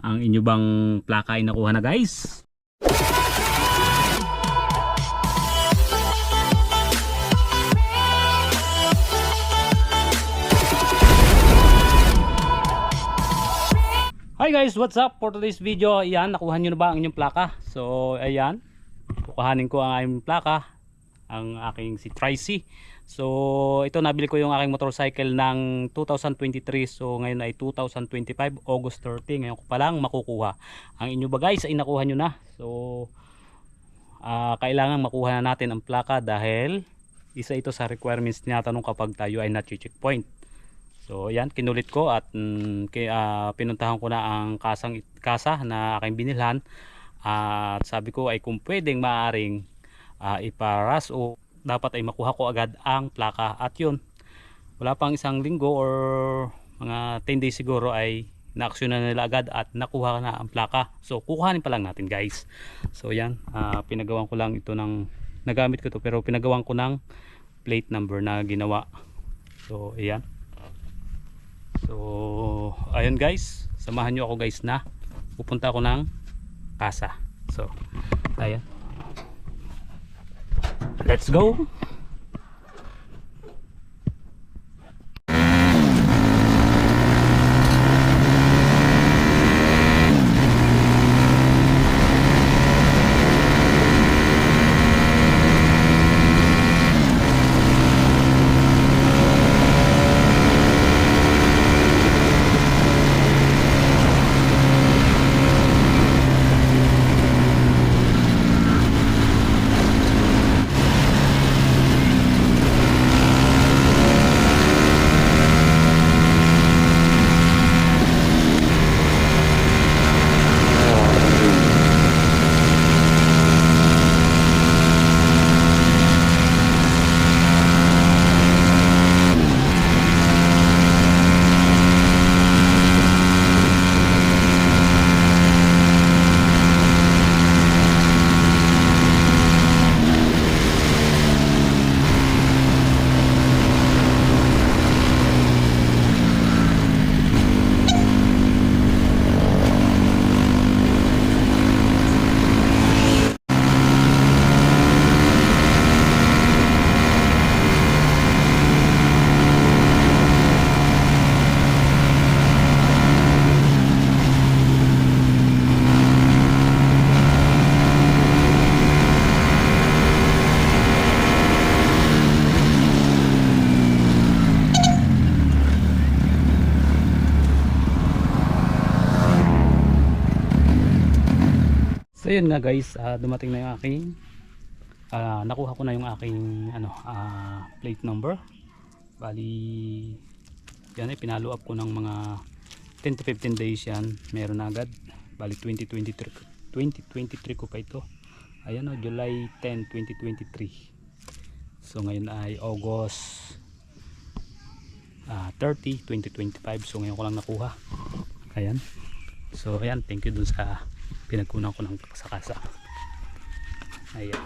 Ang inyo bang plaka ay nakuha na guys? Hi guys, what's up? For today's video, ayan, nakuha nyo na ba ang inyong plaka? So ayan, kukuhanin ko ang aking plaka, ang aking si Tricy. So ito, nabili ko yung aking motorcycle ng 2023. So ngayon ay 2025, August 30. Ngayon ko pa lang makukuha. Ang inyo ba guys ay nakuha nyo na. So kailangan makuha na natin ang plaka dahil isa ito sa requirements tinatanong kapag tayo ay na-checkpoint. So yan, kinulit ko at pinuntahan ko na ang kasa na aking binilhan. At sabi ko ay kung pwedeng maaring iparas o dapat ay makuha ko agad ang plaka. At yun, wala pang isang linggo or mga 10 days siguro ay na-action na nila agad at nakuha na ang plaka. So kukuhanin pa lang natin guys. So yan, pinagawan ko lang ito ng, nagamit ko to pero pinagawan ko ng plate number na ginawa. So ayan. So ayun guys, samahan nyo ako guys na pupunta ako ng kasa. So ayan, let's go. So yun nga guys, dumating na yung aking nakuha ko na yung aking plate number. Bali yan ay pinalo up ko ng mga 10 to 15 days yan, meron na agad. Bali 2023 ko pa ito. Ayan o, July 10, 2023. So ngayon ay August 30, 2025. So ngayon ko lang nakuha. Ayan. So ayan, thank you dun sa pinagkunan ko ng sa kasa. Ayan.